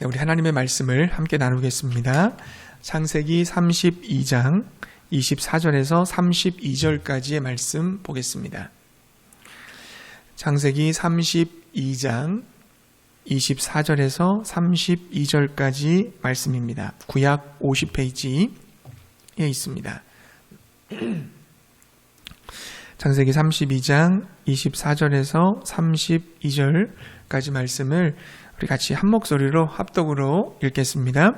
우리 하나님의 말씀을 함께 나누겠습니다. 창세기 32장 24절에서 32절까지의 말씀 보겠습니다. 창세기 32장 24절에서 32절까지 말씀입니다. 구약 50페이지에 있습니다. 창세기 32장 24절에서 32절까지 말씀을 우리 같이 한 목소리로 합독으로 읽겠습니다.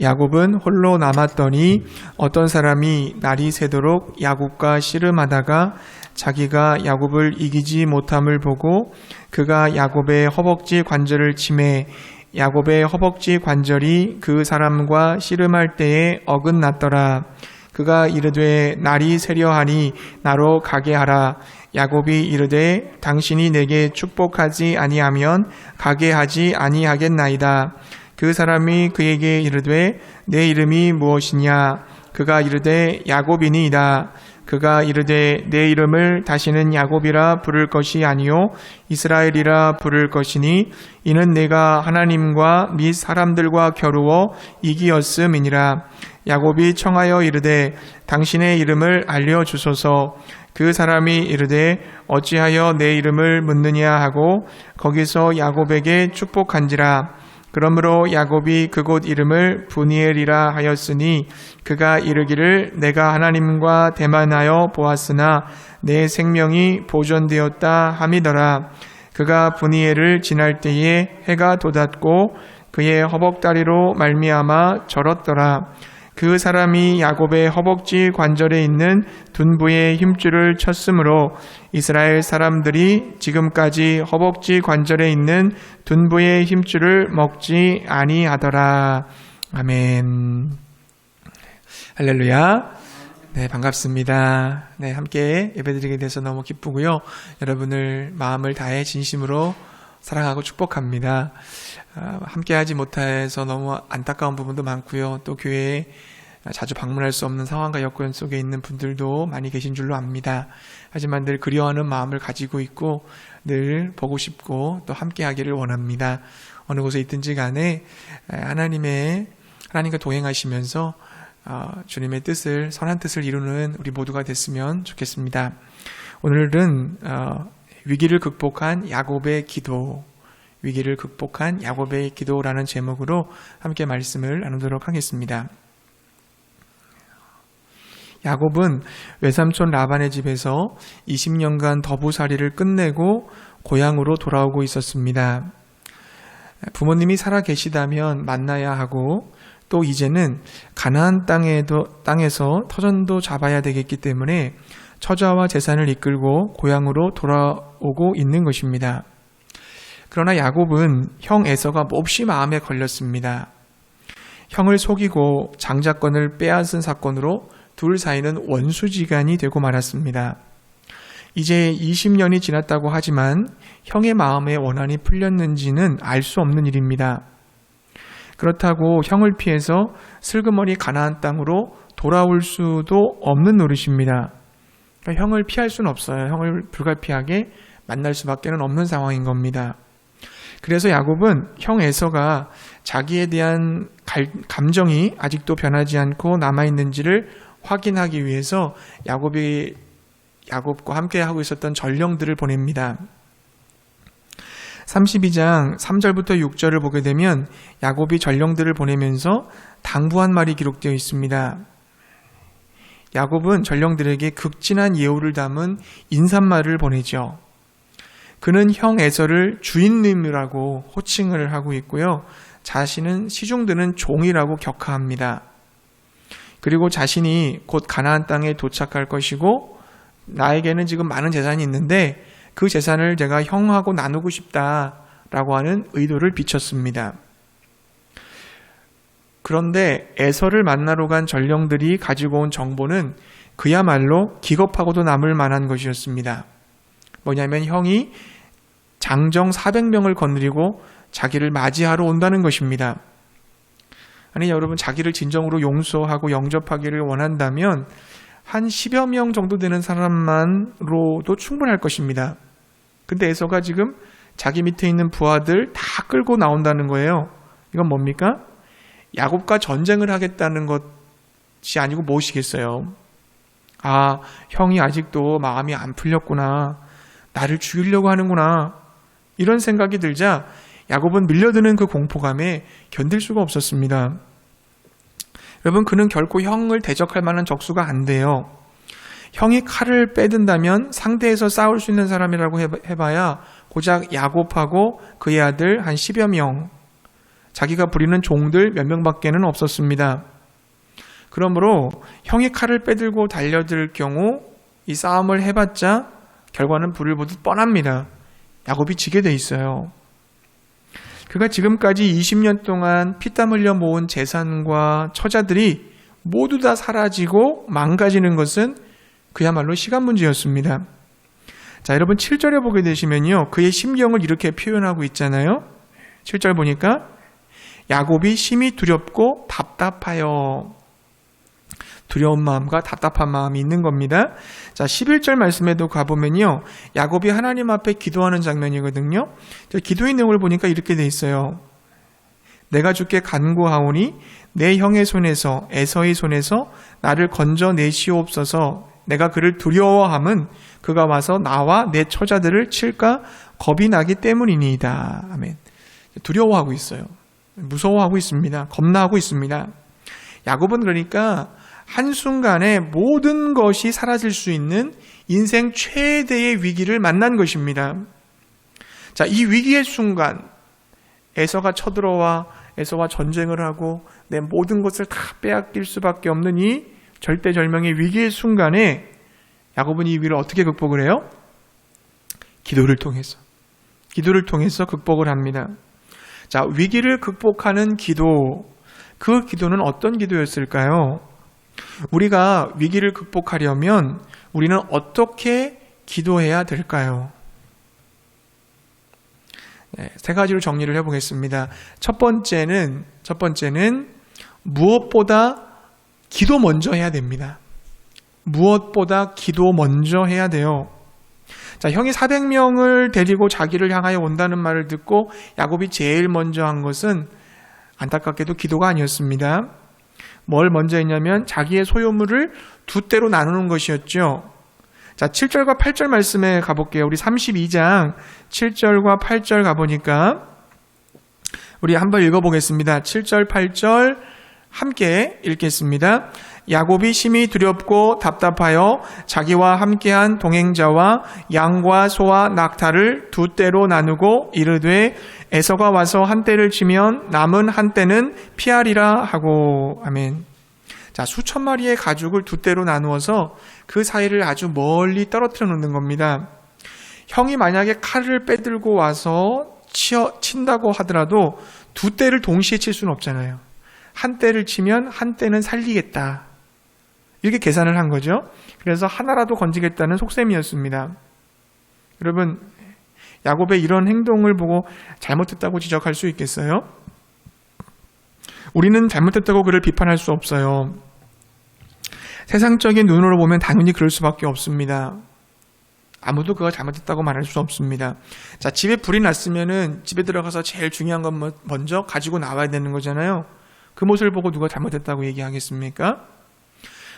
야곱은 홀로 남았더니 어떤 사람이 날이 새도록 야곱과 씨름하다가 자기가 야곱을 이기지 못함을 보고 그가 야곱의 허벅지 관절을 치매 야곱의 허벅지 관절이 그 사람과 씨름할 때에 어긋났더라. 그가 이르되 날이 새려하니 나로 가게 하라. 야곱이 이르되 당신이 내게 축복하지 아니하면 가게 하지 아니하겠나이다. 그 사람이 그에게 이르되 내 이름이 무엇이냐? 그가 이르되 야곱이니이다. 그가 이르되 내 이름을 다시는 야곱이라 부를 것이 아니요 이스라엘이라 부를 것이니 이는 내가 하나님과 및 사람들과 겨루어 이기었음이니라. 야곱이 청하여 이르되 당신의 이름을 알려주소서. 그 사람이 이르되 어찌하여 내 이름을 묻느냐 하고 거기서 야곱에게 축복한지라. 그러므로 야곱이 그곳 이름을 브니엘이라 하였으니 그가 이르기를 내가 하나님과 대만하여 보았으나 내 생명이 보존되었다 함이더라. 그가 브니엘을 지날 때에 해가 돋았고 그의 허벅다리로 말미암아 절었더라. 그 사람이 야곱의 허벅지 관절에 있는 둔부의 힘줄을 쳤으므로 이스라엘 사람들이 지금까지 허벅지 관절에 있는 둔부의 힘줄을 먹지 아니하더라. 아멘. 할렐루야. 네, 반갑습니다. 네, 함께 예배드리게 돼서 너무 기쁘고요. 여러분을 마음을 다해 진심으로 사랑하고 축복합니다. 함께하지 못해서 너무 안타까운 부분도 많고요. 또 교회에 자주 방문할 수 없는 상황과 여건 속에 있는 분들도 많이 계신 줄로 압니다. 하지만 늘 그리워하는 마음을 가지고 있고 늘 보고 싶고 또 함께하기를 원합니다. 어느 곳에 있든지 간에 하나님과 동행하시면서 주님의 뜻을, 선한 뜻을 이루는 우리 모두가 됐으면 좋겠습니다. 오늘은 위기를 극복한 야곱의 기도, 위기를 극복한 야곱의 기도라는 제목으로 함께 말씀을 나누도록 하겠습니다. 야곱은 외삼촌 라반의 집에서 20년간 더부살이를 끝내고 고향으로 돌아오고 있었습니다. 부모님이 살아 계시다면 만나야 하고 또 이제는 가나안 땅에서 터전도 잡아야 되겠기 때문에 처자와 재산을 이끌고 고향으로 돌아오고 있는 것입니다. 그러나 야곱은 형 에서가 몹시 마음에 걸렸습니다. 형을 속이고 장자권을 빼앗은 사건으로 둘 사이는 원수지간이 되고 말았습니다. 이제 20년이 지났다고 하지만 형의 마음에 원한이 풀렸는지는 알 수 없는 일입니다. 그렇다고 형을 피해서 슬그머니 가나안 땅으로 돌아올 수도 없는 노릇입니다. 그러니까 형을 피할 수는 없어요. 형을 불가피하게 만날 수밖에 없는 상황인 겁니다. 그래서 야곱은 형 에서가 자기에 대한 감정이 아직도 변하지 않고 남아있는지를 확인하기 위해서 야곱과 함께 하고 있었던 전령들을 보냅니다. 32장 3절부터 6절을 보게 되면 야곱이 전령들을 보내면서 당부한 말이 기록되어 있습니다. 야곱은 전령들에게 극진한 예우를 담은 인사말을 보내죠. 그는 형 에서를 주인님이라고 호칭을 하고 있고요. 자신은 시중드는 종이라고 격하합니다. 그리고 자신이 곧 가나안 땅에 도착할 것이고 나에게는 지금 많은 재산이 있는데 그 재산을 제가 형하고 나누고 싶다라고 하는 의도를 비쳤습니다. 그런데 에서를 만나러 간 전령들이 가지고 온 정보는 그야말로 기겁하고도 남을 만한 것이었습니다. 뭐냐면 형이 장정 400명을 거느리고 자기를 맞이하러 온다는 것입니다. 아니 여러분, 자기를 진정으로 용서하고 영접하기를 원한다면 한 10여 명 정도 되는 사람만으로도 충분할 것입니다. 근데 에서가 지금 자기 밑에 있는 부하들 다 끌고 나온다는 거예요. 이건 뭡니까? 야곱과 전쟁을 하겠다는 것이 아니고 무엇이겠어요? 아, 형이 아직도 마음이 안 풀렸구나. 나를 죽이려고 하는구나. 이런 생각이 들자 야곱은 밀려드는 그 공포감에 견딜 수가 없었습니다. 여러분, 그는 결코 형을 대적할 만한 적수가 안 돼요. 형이 칼을 빼든다면 상대에서 싸울 수 있는 사람이라고 해봐야 고작 야곱하고 그의 아들 한 10여 명, 자기가 부리는 종들 몇 명밖에는 없었습니다. 그러므로 형이 칼을 빼들고 달려들 경우 이 싸움을 해봤자 결과는 불을 보듯 뻔합니다. 야곱이 지게 돼 있어요. 그가 지금까지 20년 동안 피땀 흘려 모은 재산과 처자들이 모두 다 사라지고 망가지는 것은 그야말로 시간 문제였습니다. 자, 여러분 7절에 보게 되시면요, 그의 심경을 이렇게 표현하고 있잖아요. 7절 보니까 야곱이 심히 두렵고 답답하여. 두려운 마음과 답답한 마음이 있는 겁니다. 자, 11절 말씀에도 가보면요, 야곱이 하나님 앞에 기도하는 장면이거든요. 기도의 내용을 보니까 이렇게 돼 있어요. 내가 주께 간구하오니 내 형의 손에서, 에서의 손에서 나를 건져내시옵소서. 내가 그를 두려워함은 그가 와서 나와 내 처자들을 칠까 겁이 나기 때문이니이다. 아멘. 두려워하고 있어요. 무서워하고 있습니다. 겁나하고 있습니다. 야곱은 그러니까 한순간에 모든 것이 사라질 수 있는 인생 최대의 위기를 만난 것입니다. 자, 이 위기의 순간 에서가 쳐들어와 에서와 전쟁을 하고 내 모든 것을 다 빼앗길 수밖에 없는 이 절대절명의 위기의 순간에 야곱은 이 위기를 어떻게 극복을 해요? 기도를 통해서 극복을 합니다. 자, 위기를 극복하는 기도, 그 기도는 어떤 기도였을까요? 우리가 위기를 극복하려면 우리는 어떻게 기도해야 될까요? 네, 세 가지로 정리를 해보겠습니다. 첫 번째는 무엇보다 기도 먼저 해야 됩니다. 무엇보다 기도 먼저 해야 돼요. 자, 형이 400명을 데리고 자기를 향하여 온다는 말을 듣고 야곱이 제일 먼저 한 것은 안타깝게도 기도가 아니었습니다. 뭘 먼저 했냐면 자기의 소유물을 두 대로 나누는 것이었죠. 자, 7절과 8절 말씀에 가볼게요. 우리 32장 7절과 8절 가보니까 우리 한번 읽어보겠습니다. 7절, 8절 함께 읽겠습니다. 야곱이 심히 두렵고 답답하여 자기와 함께한 동행자와 양과 소와 낙타를 두 떼로 나누고 이르되 에서가 와서 한 떼를 치면 남은 한 떼는 피하리라 하고. 아멘. 자, 수천 마리의 가죽을 두 떼로 나누어서 그 사이를 아주 멀리 떨어뜨려 놓는 겁니다. 형이 만약에 칼을 빼들고 와서 친다고 하더라도 두 떼를 동시에 칠 수는 없잖아요. 한 떼를 치면 한 떼는 살리겠다. 이렇게 계산을 한 거죠. 그래서 하나라도 건지겠다는 속셈이었습니다. 여러분, 야곱의 이런 행동을 보고 잘못했다고 지적할 수 있겠어요? 우리는 잘못했다고 그를 비판할 수 없어요. 세상적인 눈으로 보면 당연히 그럴 수밖에 없습니다. 아무도 그가 잘못했다고 말할 수 없습니다. 자, 집에 불이 났으면은 집에 들어가서 제일 중요한 건 먼저 가지고 나와야 되는 거잖아요. 그 모습을 보고 누가 잘못했다고 얘기하겠습니까?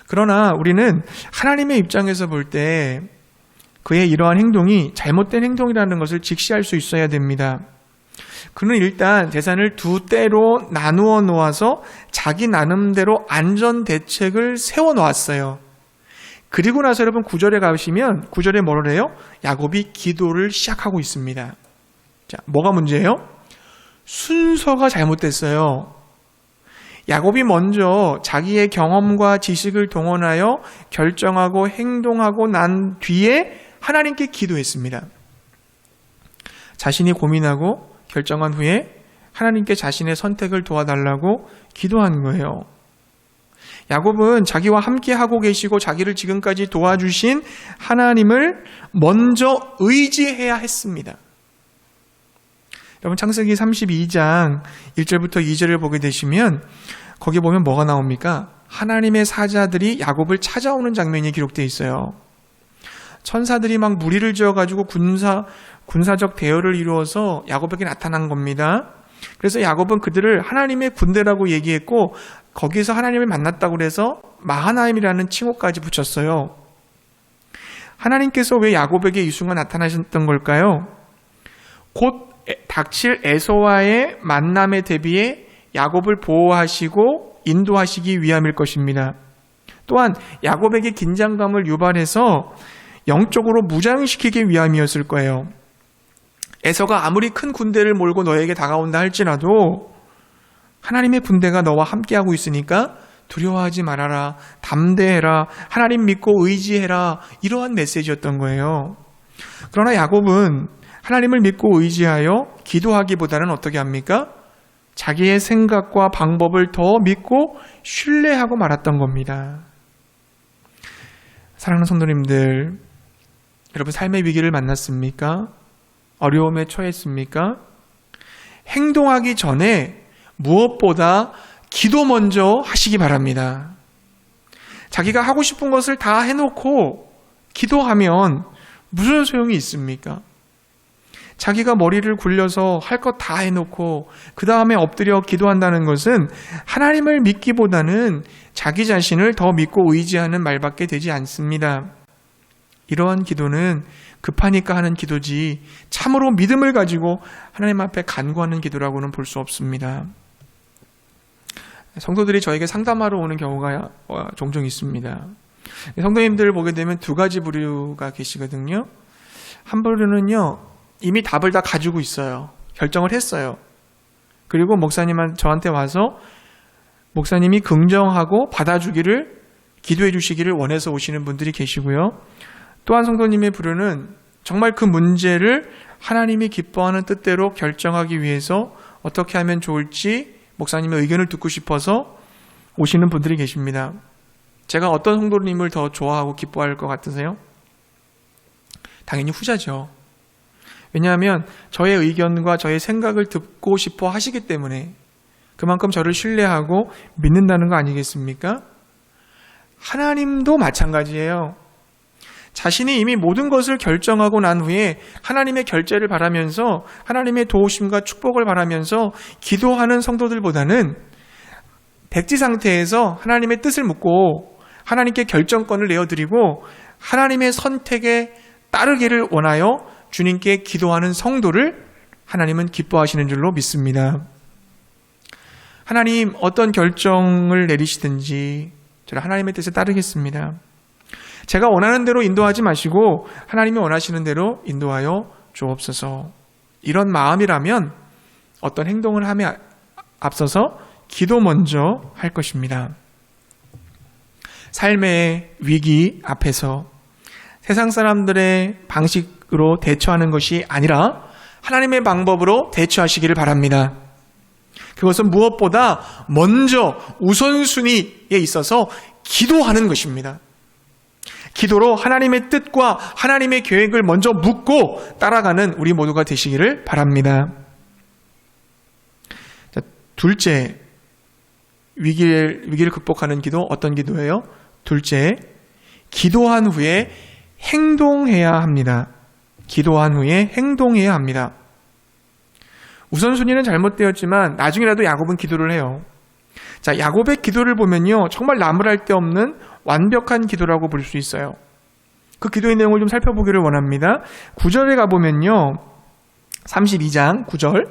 그러나 우리는 하나님의 입장에서 볼 때 그의 이러한 행동이 잘못된 행동이라는 것을 직시할 수 있어야 됩니다. 그는 일단 재산을 두 떼로 나누어 놓아서 자기 나름대로 안전 대책을 세워 놓았어요. 그리고 나서 여러분 9절에 가시면 9절에 뭐를 해요? 야곱이 기도를 시작하고 있습니다. 자, 뭐가 문제예요? 순서가 잘못됐어요. 야곱이 먼저 자기의 경험과 지식을 동원하여 결정하고 행동하고 난 뒤에 하나님께 기도했습니다. 자신이 고민하고 결정한 후에 하나님께 자신의 선택을 도와달라고 기도한 거예요. 야곱은 자기와 함께 하고 계시고 자기를 지금까지 도와주신 하나님을 먼저 의지해야 했습니다. 여러분, 창세기 32장 1절부터 2절을 보게 되시면 거기 보면 뭐가 나옵니까? 하나님의 사자들이 야곱을 찾아오는 장면이 기록되어 있어요. 천사들이 막 무리를 지어가지고 군사적 대열을 이루어서 야곱에게 나타난 겁니다. 그래서 야곱은 그들을 하나님의 군대라고 얘기했고 거기서 하나님을 만났다고 해서 마하나임이라는 칭호까지 붙였어요. 하나님께서 왜 야곱에게 이 순간 나타나셨던 걸까요? 곧 닥칠 에서와의 만남에 대비해 야곱을 보호하시고 인도하시기 위함일 것입니다. 또한 야곱에게 긴장감을 유발해서 영적으로 무장시키기 위함이었을 거예요. 에서가 아무리 큰 군대를 몰고 너에게 다가온다 할지라도 하나님의 군대가 너와 함께하고 있으니까 두려워하지 말아라, 담대해라, 하나님 믿고 의지해라, 이러한 메시지였던 거예요. 그러나 야곱은 하나님을 믿고 의지하여 기도하기보다는 어떻게 합니까? 자기의 생각과 방법을 더 믿고 신뢰하고 말았던 겁니다. 사랑하는 성도님들, 여러분 삶의 위기를 만났습니까? 어려움에 처했습니까? 행동하기 전에 무엇보다 기도 먼저 하시기 바랍니다. 자기가 하고 싶은 것을 다 해놓고 기도하면 무슨 소용이 있습니까? 자기가 머리를 굴려서 할 것 다 해놓고 그 다음에 엎드려 기도한다는 것은 하나님을 믿기보다는 자기 자신을 더 믿고 의지하는 말밖에 되지 않습니다. 이러한 기도는 급하니까 하는 기도지 참으로 믿음을 가지고 하나님 앞에 간구하는 기도라고는 볼 수 없습니다. 성도들이 저에게 상담하러 오는 경우가 종종 있습니다. 성도님들 보게 되면 두 가지 부류가 계시거든요. 한 부류는요, 이미 답을 다 가지고 있어요. 결정을 했어요. 그리고 저한테 와서 목사님이 긍정하고 받아주기를, 기도해 주시기를 원해서 오시는 분들이 계시고요. 또한 성도님의 부류는 정말 그 문제를 하나님이 기뻐하는 뜻대로 결정하기 위해서 어떻게 하면 좋을지 목사님의 의견을 듣고 싶어서 오시는 분들이 계십니다. 제가 어떤 성도님을 더 좋아하고 기뻐할 것 같으세요? 당연히 후자죠. 왜냐하면 저의 의견과 저의 생각을 듣고 싶어 하시기 때문에 그만큼 저를 신뢰하고 믿는다는 거 아니겠습니까? 하나님도 마찬가지예요. 자신이 이미 모든 것을 결정하고 난 후에 하나님의 결재를 바라면서 하나님의 도우심과 축복을 바라면서 기도하는 성도들보다는 백지 상태에서 하나님의 뜻을 묻고 하나님께 결정권을 내어드리고 하나님의 선택에 따르기를 원하여 주님께 기도하는 성도를 하나님은 기뻐하시는 줄로 믿습니다. 하나님 어떤 결정을 내리시든지 저는 하나님의 뜻에 따르겠습니다. 제가 원하는 대로 인도하지 마시고 하나님이 원하시는 대로 인도하여 주옵소서. 이런 마음이라면 어떤 행동을 함에 앞서서 기도 먼저 할 것입니다. 삶의 위기 앞에서 세상 사람들의 방식으로 대처하는 것이 아니라 하나님의 방법으로 대처하시기를 바랍니다. 그것은 무엇보다 먼저 우선순위에 있어서 기도하는 것입니다. 기도로 하나님의 뜻과 하나님의 계획을 먼저 묻고 따라가는 우리 모두가 되시기를 바랍니다. 자, 둘째, 위기를 극복하는 기도, 어떤 기도예요? 둘째, 기도한 후에 행동해야 합니다. 기도한 후에 행동해야 합니다. 우선순위는 잘못되었지만 나중에라도 야곱은 기도를 해요. 자, 야곱의 기도를 보면요, 정말 나무랄 데 없는 완벽한 기도라고 볼 수 있어요. 그 기도의 내용을 좀 살펴보기를 원합니다. 9절에 가보면요, 32장 9절,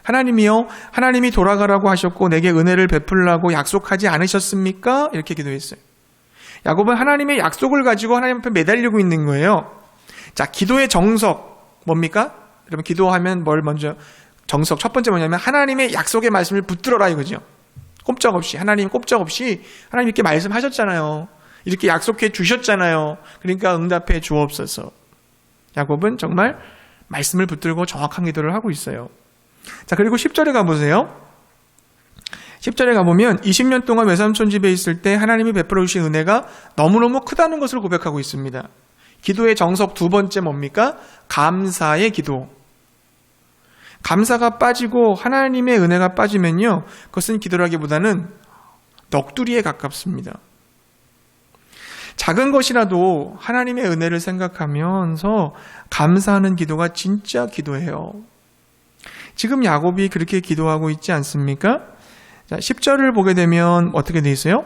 하나님이여, 하나님이 돌아가라고 하셨고 내게 은혜를 베풀라고 약속하지 않으셨습니까? 이렇게 기도했어요. 야곱은 하나님의 약속을 가지고 하나님 앞에 매달리고 있는 거예요. 자, 기도의 정석 뭡니까? 여러분, 기도하면 뭘 먼저, 정석 첫 번째 뭐냐면 하나님의 약속의 말씀을 붙들어라 이거죠. 꼼짝없이, 하나님 꼼짝없이 하나님 이렇게 말씀하셨잖아요. 이렇게 약속해 주셨잖아요. 그러니까 응답해 주옵소서. 야곱은 정말 말씀을 붙들고 정확한 기도를 하고 있어요. 자, 그리고 10절에 가보세요. 10절에 가보면 20년 동안 외삼촌 집에 있을 때 하나님이 베풀어 주신 은혜가 너무너무 크다는 것을 고백하고 있습니다. 기도의 정석 두 번째 뭡니까? 감사의 기도. 감사가 빠지고 하나님의 은혜가 빠지면요, 그것은 기도라기보다는 넋두리에 가깝습니다. 작은 것이라도 하나님의 은혜를 생각하면서 감사하는 기도가 진짜 기도예요. 지금 야곱이 그렇게 기도하고 있지 않습니까? 자, 10절을 보게 되면 어떻게 돼 있어요?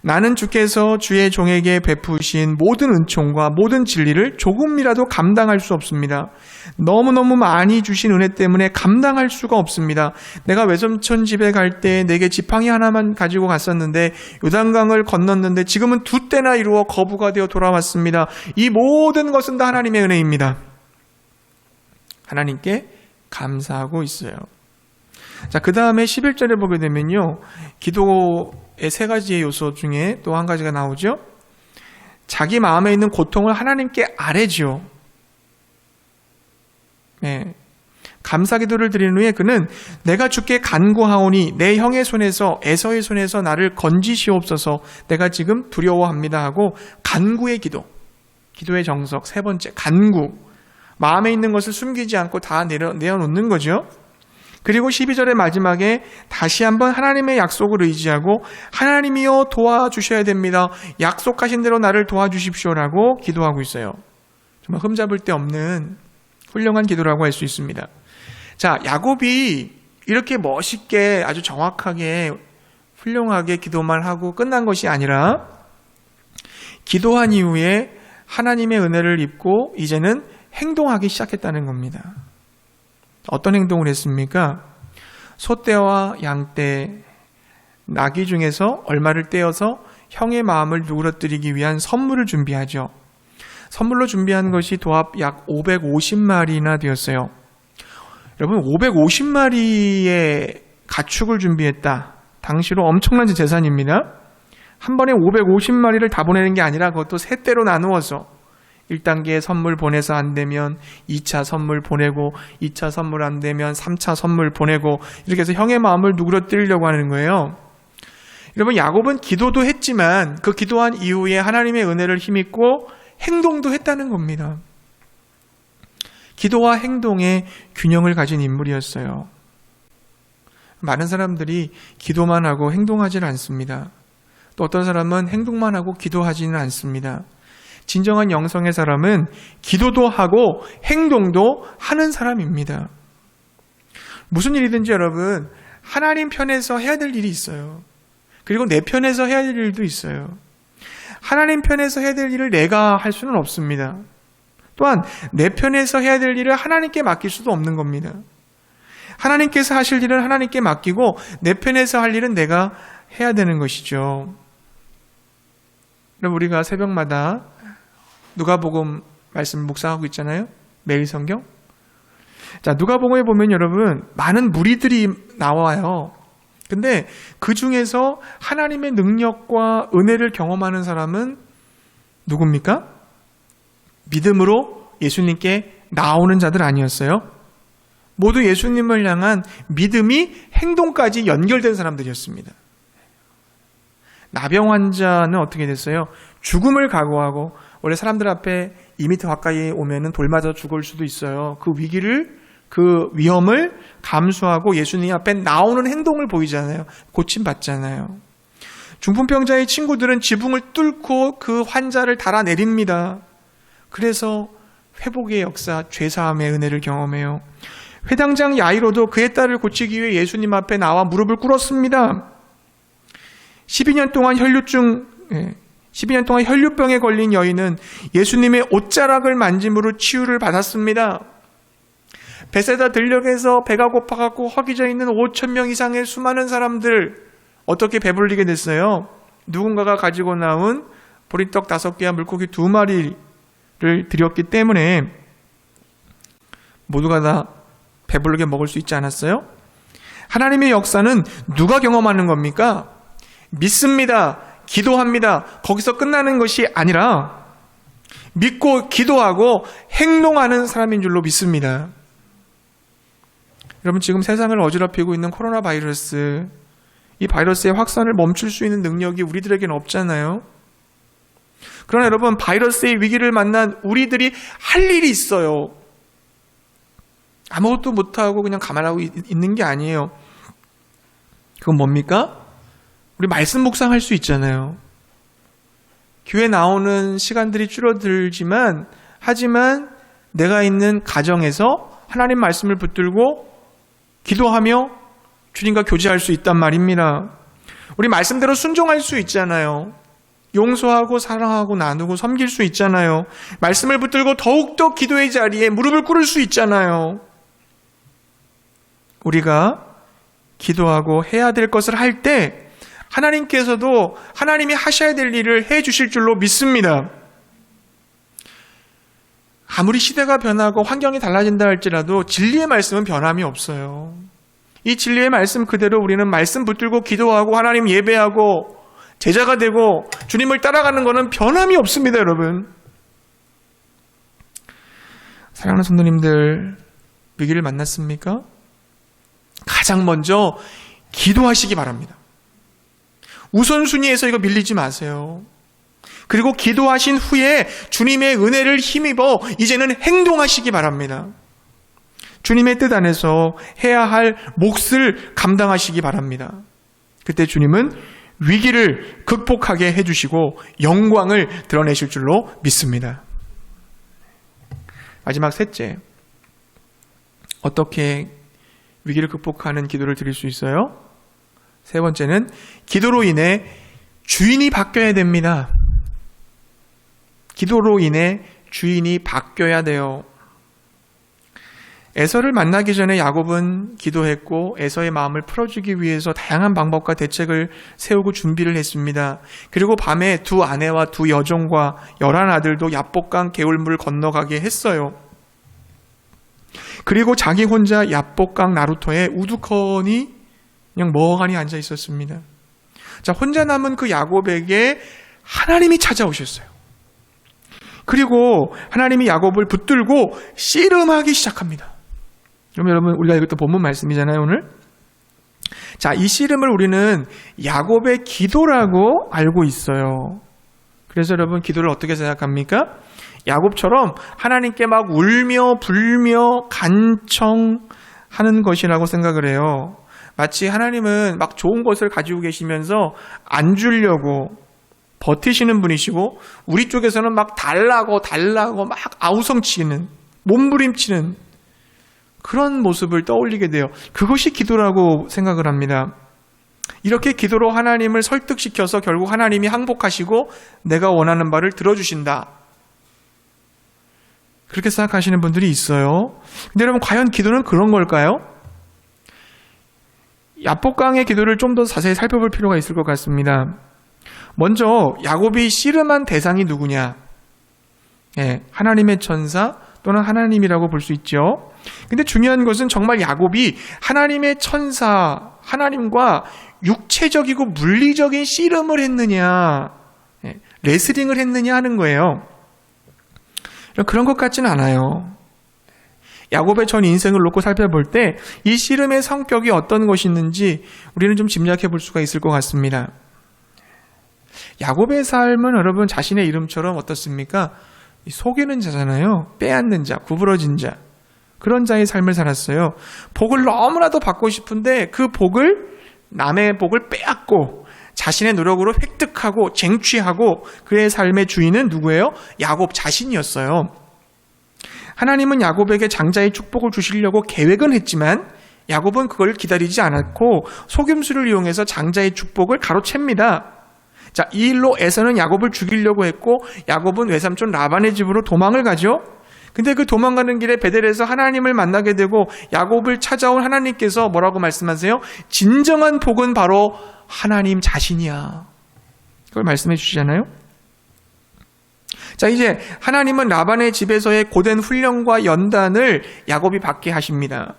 나는 주께서 주의 종에게 베푸신 모든 은총과 모든 진리를 조금이라도 감당할 수 없습니다. 너무너무 많이 주신 은혜 때문에 감당할 수가 없습니다. 내가 외삼촌 집에 갈 때 내게 지팡이 하나만 가지고 갔었는데 요단강을 건넜는데 지금은 2때나 이루어 거부가 되어 돌아왔습니다. 이 모든 것은 다 하나님의 은혜입니다. 하나님께 감사하고 있어요. 자, 그 다음에 11절에 보게 되면요, 기도의 3가지의 요소 중에 또 한 가지가 나오죠. 자기 마음에 있는 고통을 하나님께 아뢰죠. 네. 감사 기도를 드린 후에 그는 내가 주께 간구하오니 내 형의 손에서 에서의 손에서 나를 건지시옵소서, 내가 지금 두려워합니다 하고 간구의 기도, 기도의 정석 3번째, 간구. 마음에 있는 것을 숨기지 않고 다 내어놓는 거죠. 그리고 12절의 마지막에 다시 한번 하나님의 약속을 의지하고 하나님이여 도와주셔야 됩니다. 약속하신 대로 나를 도와주십시오라고 기도하고 있어요. 정말 흠잡을 데 없는 훌륭한 기도라고 할 수 있습니다. 자, 야곱이 이렇게 멋있게 아주 정확하게 훌륭하게 기도만 하고 끝난 것이 아니라 기도한 이후에 하나님의 은혜를 입고 이제는 행동하기 시작했다는 겁니다. 어떤 행동을 했습니까? 소떼와 양떼, 나귀 중에서 얼마를 떼어서 형의 마음을 누그러뜨리기 위한 선물을 준비하죠. 선물로 준비한 것이 도합 약 550마리나 되었어요. 여러분, 550마리의 가축을 준비했다. 당시로 엄청난 재산입니다. 한 번에 550마리를 다 보내는 게 아니라 그것도 3대로 나누어서 1단계 선물 보내서 안 되면 2차 선물 보내고 2차 선물 안 되면 3차 선물 보내고 이렇게 해서 형의 마음을 누그러뜨리려고 하는 거예요. 여러분, 야곱은 기도도 했지만 그 기도한 이후에 하나님의 은혜를 힘입고 행동도 했다는 겁니다. 기도와 행동의 균형을 가진 인물이었어요. 많은 사람들이 기도만 하고 행동하지는 않습니다. 또 어떤 사람은 행동만 하고 기도하지는 않습니다. 진정한 영성의 사람은 기도도 하고 행동도 하는 사람입니다. 무슨 일이든지 여러분, 하나님 편에서 해야 될 일이 있어요. 그리고 내 편에서 해야 될 일도 있어요. 하나님 편에서 해야 될 일을 내가 할 수는 없습니다. 또한 내 편에서 해야 될 일을 하나님께 맡길 수도 없는 겁니다. 하나님께서 하실 일은 하나님께 맡기고 내 편에서 할 일은 내가 해야 되는 것이죠. 그럼 우리가 새벽마다 누가복음 말씀 묵상하고 있잖아요. 매일 성경. 자, 누가복음에 보면 여러분 많은 무리들이 나와요. 근데 그 중에서 하나님의 능력과 은혜를 경험하는 사람은 누굽니까? 믿음으로 예수님께 나오는 자들 아니었어요? 모두 예수님을 향한 믿음이 행동까지 연결된 사람들이었습니다. 나병 환자는 어떻게 됐어요? 죽음을 각오하고, 원래 사람들 앞에 2m 가까이 오면은 돌 맞아 죽을 수도 있어요. 그 위기를, 그 위험을 감수하고 예수님 앞에 나오는 행동을 보이잖아요. 고침받잖아요. 중풍병자의 친구들은 지붕을 뚫고 그 환자를 달아내립니다. 그래서 회복의 역사, 죄사함의 은혜를 경험해요. 회당장 야이로도 그의 딸을 고치기 위해 예수님 앞에 나와 무릎을 꿇었습니다. 12년 동안 혈류병에 걸린 여인은 예수님의 옷자락을 만짐으로 치유를 받았습니다. 베세다 들녘에서 배가 고파갖고 허기져 있는 5,000명 이상의 수많은 사람들 어떻게 배불리게 됐어요? 누군가가 가지고 나온 보리떡 5개와 물고기 2마리를 드렸기 때문에 모두가 다 배부르게 먹을 수 있지 않았어요? 하나님의 역사는 누가 경험하는 겁니까? 믿습니다. 기도합니다. 거기서 끝나는 것이 아니라 믿고 기도하고 행동하는 사람인 줄로 믿습니다. 여러분, 지금 세상을 어지럽히고 있는 코로나 바이러스, 이 바이러스의 확산을 멈출 수 있는 능력이 우리들에게는 없잖아요. 그러나 여러분, 바이러스의 위기를 만난 우리들이 할 일이 있어요. 아무것도 못하고 그냥 가만하고 있는 게 아니에요. 그건 뭡니까? 우리 말씀 묵상할 수 있잖아요. 교회 나오는 시간들이 하지만 내가 있는 가정에서 하나님 말씀을 붙들고 기도하며 주님과 교제할 수 있단 말입니다. 우리 말씀대로 순종할 수 있잖아요. 용서하고 사랑하고 나누고 섬길 수 있잖아요. 말씀을 붙들고 더욱더 기도의 자리에 무릎을 꿇을 수 있잖아요. 우리가 기도하고 해야 될 것을 할 때 하나님께서도 하나님이 하셔야 될 일을 해 주실 줄로 믿습니다. 아무리 시대가 변하고 환경이 달라진다 할지라도 진리의 말씀은 변함이 없어요. 이 진리의 말씀 그대로 우리는 말씀 붙들고 기도하고 하나님 예배하고 제자가 되고 주님을 따라가는 것은 변함이 없습니다, 여러분. 사랑하는 성도님들, 위기를 만났습니까? 가장 먼저 기도하시기 바랍니다. 우선순위에서 이거 밀리지 마세요. 그리고 기도하신 후에 주님의 은혜를 힘입어 이제는 행동하시기 바랍니다. 주님의 뜻 안에서 해야 할 몫을 감당하시기 바랍니다. 그때 주님은 위기를 극복하게 해주시고 영광을 드러내실 줄로 믿습니다. 마지막 셋째, 어떻게 위기를 극복하는 기도를 드릴 수 있어요? 세 번째는 기도로 인해 주인이 바뀌어야 됩니다. 기도로 인해 주인이 바뀌어야 돼요. 에서를 만나기 전에 야곱은 기도했고 에서의 마음을 풀어주기 위해서 다양한 방법과 대책을 세우고 준비를 했습니다. 그리고 밤에 두 아내와 두 여종과 11아들도 야복강 개울물을 건너가게 했어요. 그리고 자기 혼자 야복강 나루터에 우두커니 그냥 멍하니 앉아 있었습니다. 자, 혼자 남은 그 야곱에게 하나님이 찾아오셨어요. 그리고 하나님이 야곱을 붙들고 씨름하기 시작합니다. 그럼 여러분, 우리가 읽었던 본문 말씀이잖아요, 오늘. 자, 이 씨름을 우리는 야곱의 기도라고 알고 있어요. 그래서 여러분, 기도를 어떻게 생각합니까? 야곱처럼 하나님께 막 울며 불며 간청하는 것이라고 생각을 해요. 마치 하나님은 막 좋은 것을 가지고 계시면서 안 주려고 버티시는 분이시고, 우리 쪽에서는 막 달라고 막 아우성치는, 몸부림치는 그런 모습을 떠올리게 돼요. 그것이 기도라고 생각을 합니다. 이렇게 기도로 하나님을 설득시켜서 결국 하나님이 항복하시고 내가 원하는 바를 들어주신다, 그렇게 생각하시는 분들이 있어요. 근데 여러분, 과연 기도는 그런 걸까요? 야복강의 기도를 좀 더 자세히 살펴볼 필요가 있을 것 같습니다. 먼저 야곱이 씨름한 대상이 누구냐? 하나님의 천사 또는 하나님이라고 볼 수 있죠. 근데 중요한 것은 정말 야곱이 하나님의 천사, 하나님과 육체적이고 물리적인 씨름을 했느냐, 레슬링을 했느냐 하는 거예요. 그런 것 같지는 않아요. 야곱의 전 인생을 놓고 살펴볼 때 이 씨름의 성격이 어떤 것이 있는지 우리는 좀 짐작해 볼 수가 있을 것 같습니다. 야곱의 삶은 여러분, 자신의 이름처럼 어떻습니까? 속이는 자잖아요. 빼앗는 자, 구부러진 자, 그런 자의 삶을 살았어요. 복을 너무나도 받고 싶은데 그 복을, 남의 복을 빼앗고 자신의 노력으로 획득하고 쟁취하고, 그의 삶의 주인은 누구예요? 야곱 자신이었어요. 하나님은 야곱에게 장자의 축복을 주시려고 계획은 했지만 야곱은 그걸 기다리지 않았고 속임수를 이용해서 장자의 축복을 가로챕니다. 자, 이 일로 에서는 야곱을 죽이려고 했고 야곱은 외삼촌 라반의 집으로 도망을 가죠. 근데 그 도망가는 길에 베델에서 하나님을 만나게 되고 야곱을 찾아온 하나님께서 뭐라고 말씀하세요? 진정한 복은 바로 하나님 자신이야, 그걸 말씀해 주시잖아요. 자, 이제 하나님은 라반의 집에서의 고된 훈련과 연단을 야곱이 받게 하십니다.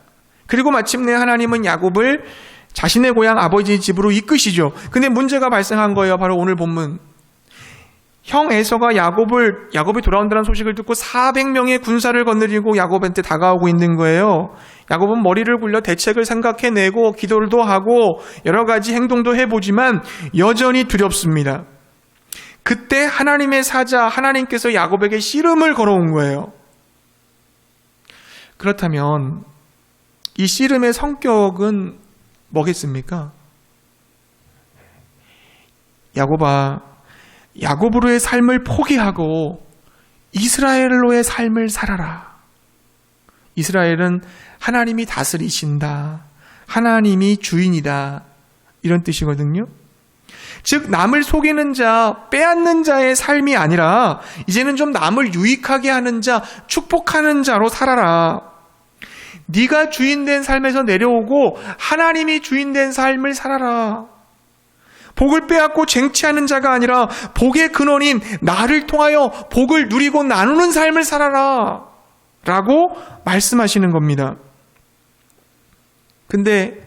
그리고 마침내 하나님은 야곱을 자신의 고향 아버지 집으로 이끄시죠. 근데 문제가 발생한 거예요. 바로 오늘 본문. 형 에서가 야곱이 돌아온다는 소식을 듣고 400명의 군사를 거느리고 야곱한테 다가오고 있는 거예요. 야곱은 머리를 굴려 대책을 생각해내고 기도도 하고 여러 가지 행동도 해보지만 여전히 두렵습니다. 그때 하나님의 사자, 하나님께서 야곱에게 씨름을 걸어온 거예요. 그렇다면 이 씨름의 성격은 뭐겠습니까? 야곱아, 야곱으로의 삶을 포기하고 이스라엘로의 삶을 살아라. 이스라엘은 하나님이 다스리신다. 하나님이 주인이다, 이런 뜻이거든요. 즉 남을 속이는 자, 빼앗는 자의 삶이 아니라 이제는 좀 남을 유익하게 하는 자, 축복하는 자로 살아라. 네가 주인된 삶에서 내려오고 하나님이 주인된 삶을 살아라. 복을 빼앗고 쟁취하는 자가 아니라 복의 근원인 나를 통하여 복을 누리고 나누는 삶을 살아라 라고 말씀하시는 겁니다. 근데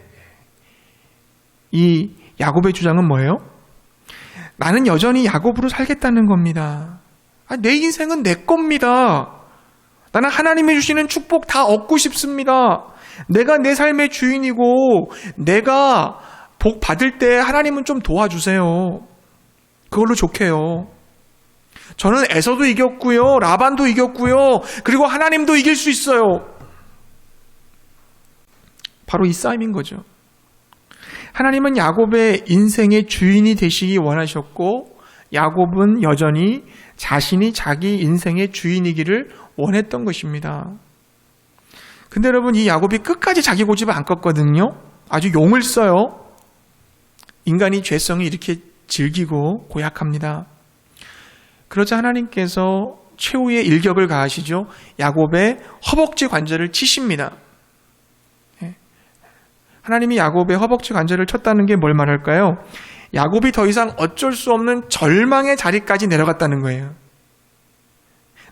이 야곱의 주장은 뭐예요? 나는 여전히 야곱으로 살겠다는 겁니다. 내 인생은 내 겁니다. 나는 하나님이 주시는 축복 다 얻고 싶습니다. 내가 내 삶의 주인이고 내가 복 받을 때 하나님은 좀 도와주세요. 그걸로 좋게요. 저는 에서도 이겼고요. 라반도 이겼고요. 그리고 하나님도 이길 수 있어요. 바로 이 싸움인 거죠. 하나님은 야곱의 인생의 주인이 되시기 원하셨고 야곱은 여전히 자신이 자기 인생의 주인이기를 원했던 것입니다. 근데 여러분, 이 야곱이 끝까지 자기 고집을 안 껐거든요. 아주 용을 써요. 인간이 죄성이 이렇게 질기고 고약합니다. 그러자 하나님께서 최후의 일격을 가하시죠. 야곱의 허벅지 관절을 치십니다. 하나님이 야곱의 허벅지 관절을 쳤다는 게 뭘 말할까요? 야곱이 더 이상 어쩔 수 없는 절망의 자리까지 내려갔다는 거예요.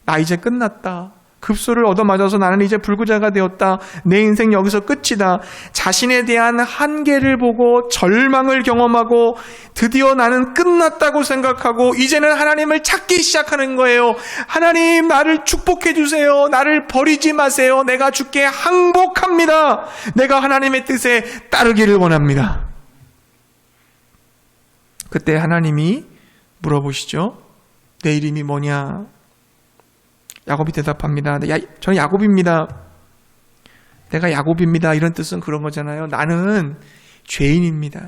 나 이제 끝났다. 급소를 얻어맞아서 나는 이제 불구자가 되었다. 내 인생 여기서 끝이다. 자신에 대한 한계를 보고 절망을 경험하고 드디어 나는 끝났다고 생각하고 이제는 하나님을 찾기 시작하는 거예요. 하나님, 나를 축복해 주세요. 나를 버리지 마세요. 내가 주께 항복합니다. 내가 하나님의 뜻에 따르기를 원합니다. 그때 하나님이 물어보시죠. 내 이름이 뭐냐? 야곱이 대답합니다. 저는 야곱입니다. 내가 야곱입니다. 이런 뜻은 그런 거잖아요. 나는 죄인입니다.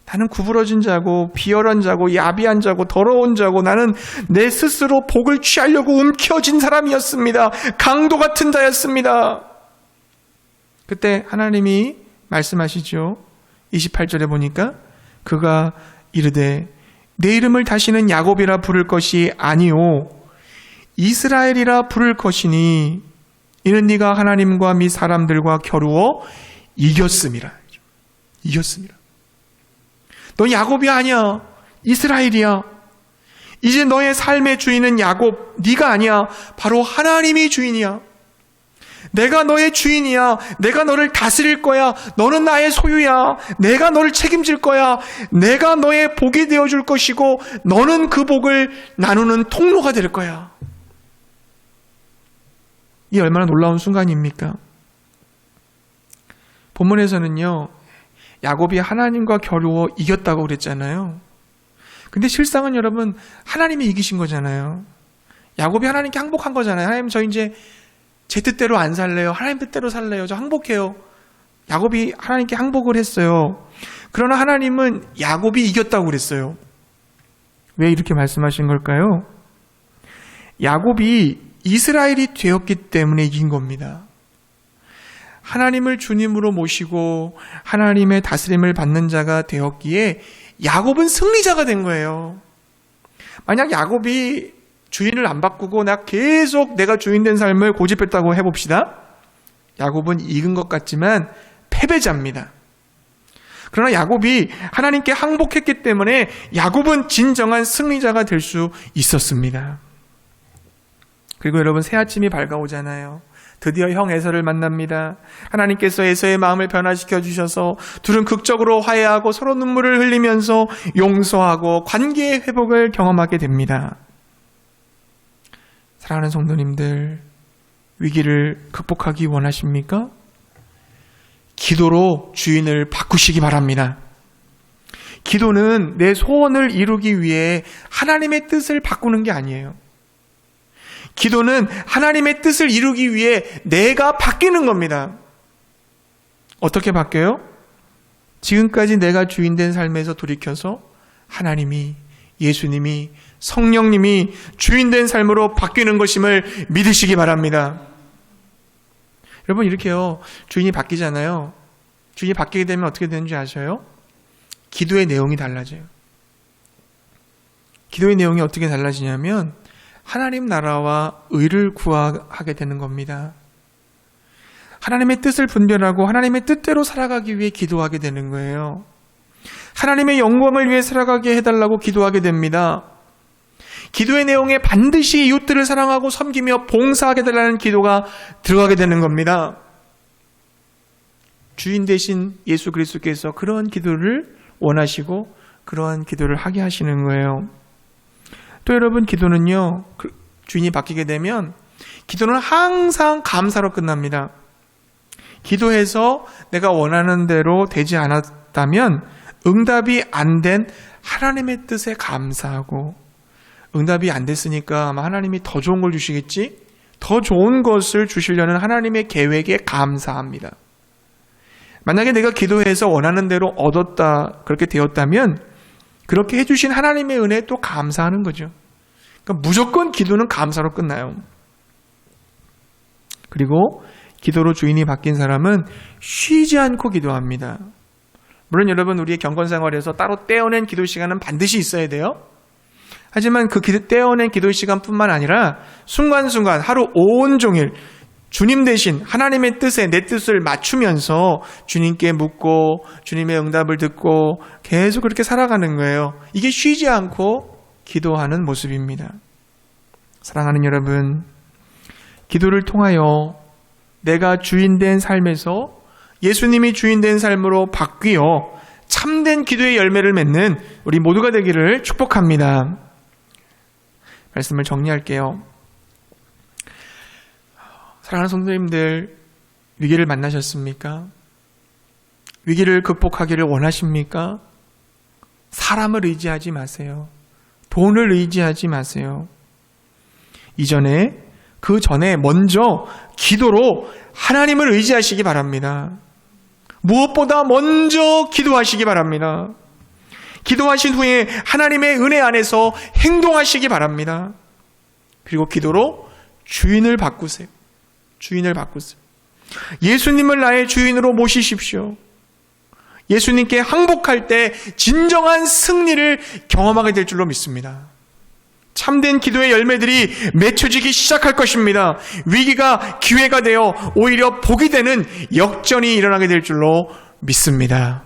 나는 구부러진 자고 비열한 자고 야비한 자고 더러운 자고 나는 내 스스로 복을 취하려고 움켜쥔 사람이었습니다. 강도 같은 자였습니다. 그때 하나님이 말씀하시죠. 28절에 보니까 그가 이르되 내 이름을 다시는 야곱이라 부를 것이 아니오 이스라엘이라 부를 것이니 이는 네가 하나님과 및 사람들과 겨루어 이겼음이라. 이겼습니다. 너 야곱이 아니야. 이스라엘이야. 이제 너의 삶의 주인은 야곱, 네가 아니야. 바로 하나님이 주인이야. 내가 너의 주인이야. 내가 너를 다스릴 거야. 너는 나의 소유야. 내가 너를 책임질 거야. 내가 너의 복이 되어줄 것이고 너는 그 복을 나누는 통로가 될 거야. 이 얼마나 놀라운 순간입니까? 본문에서는요, 야곱이 하나님과 겨루어 이겼다고 그랬잖아요. 근데 실상은 여러분, 하나님이 이기신 거잖아요. 야곱이 하나님께 항복한 거잖아요. 하나님, 저 이제 제 뜻대로 안 살래요. 하나님 뜻대로 살래요. 저 항복해요. 야곱이 하나님께 항복을 했어요. 그러나 하나님은 야곱이 이겼다고 그랬어요. 왜 이렇게 말씀하신 걸까요? 야곱이 이스라엘이 되었기 때문에 이긴 겁니다. 하나님을 주님으로 모시고 하나님의 다스림을 받는 자가 되었기에 야곱은 승리자가 된 거예요. 만약 야곱이 주인을 안 바꾸고 계속 내가 주인된 삶을 고집했다고 해봅시다. 야곱은 이긴 것 같지만 패배자입니다. 그러나 야곱이 하나님께 항복했기 때문에 야곱은 진정한 승리자가 될 수 있었습니다. 그리고 여러분, 새 아침이 밝아오잖아요. 드디어 형 에서를 만납니다. 하나님께서 에서의 마음을 변화시켜 주셔서 둘은 극적으로 화해하고 서로 눈물을 흘리면서 용서하고 관계의 회복을 경험하게 됩니다. 사랑하는 성도님들, 위기를 극복하기 원하십니까? 기도로 주인을 바꾸시기 바랍니다. 기도는 내 소원을 이루기 위해 하나님의 뜻을 바꾸는 게 아니에요. 기도는 하나님의 뜻을 이루기 위해 내가 바뀌는 겁니다. 어떻게 바뀌어요? 지금까지 내가 주인된 삶에서 돌이켜서 하나님이, 예수님이, 성령님이 주인된 삶으로 바뀌는 것임을 믿으시기 바랍니다. 여러분, 이렇게요. 주인이 바뀌잖아요. 주인이 바뀌게 되면 어떻게 되는지 아셔요? 기도의 내용이 달라져요. 기도의 내용이 어떻게 달라지냐면 하나님 나라와 의를 구하게 되는 겁니다. 하나님의 뜻을 분별하고 하나님의 뜻대로 살아가기 위해 기도하게 되는 거예요. 하나님의 영광을 위해 살아가게 해달라고 기도하게 됩니다. 기도의 내용에 반드시 이웃들을 사랑하고 섬기며 봉사하게 해달라는 기도가 들어가게 되는 겁니다. 주인 되신 예수 그리스도께서 그러한 기도를 원하시고 그러한 기도를 하게 하시는 거예요. 또 여러분, 기도는요, 주인이 바뀌게 되면 기도는 항상 감사로 끝납니다. 기도해서 내가 원하는 대로 되지 않았다면 응답이 안 된 하나님의 뜻에 감사하고, 응답이 안 됐으니까 아마 하나님이 더 좋은 걸 주시겠지? 더 좋은 것을 주시려는 하나님의 계획에 감사합니다. 만약에 내가 기도해서 원하는 대로 얻었다, 그렇게 되었다면 그렇게 해주신 하나님의 은혜에 또 감사하는 거죠. 그러니까 무조건 기도는 감사로 끝나요. 그리고 기도로 주인이 바뀐 사람은 쉬지 않고 기도합니다. 물론 여러분, 우리의 경건 생활에서 따로 떼어낸 기도 시간은 반드시 있어야 돼요. 하지만 그 떼어낸 기도 시간뿐만 아니라 순간순간 하루 온종일 주님 대신 하나님의 뜻에 내 뜻을 맞추면서 주님께 묻고 주님의 응답을 듣고 계속 그렇게 살아가는 거예요. 이게 쉬지 않고 기도하는 모습입니다. 사랑하는 여러분, 기도를 통하여 내가 주인된 삶에서 예수님이 주인된 삶으로 바뀌어 참된 기도의 열매를 맺는 우리 모두가 되기를 축복합니다. 말씀을 정리할게요. 사랑하는 성도님들, 위기를 만나셨습니까? 위기를 극복하기를 원하십니까? 사람을 의지하지 마세요. 돈을 의지하지 마세요. 그 전에 먼저 기도로 하나님을 의지하시기 바랍니다. 무엇보다 먼저 기도하시기 바랍니다. 기도하신 후에 하나님의 은혜 안에서 행동하시기 바랍니다. 그리고 기도로 주인을 바꾸세요. 주인을 바꾸세요. 예수님을 나의 주인으로 모시십시오. 예수님께 항복할 때 진정한 승리를 경험하게 될 줄로 믿습니다. 참된 기도의 열매들이 맺혀지기 시작할 것입니다. 위기가 기회가 되어 오히려 복이 되는 역전이 일어나게 될 줄로 믿습니다.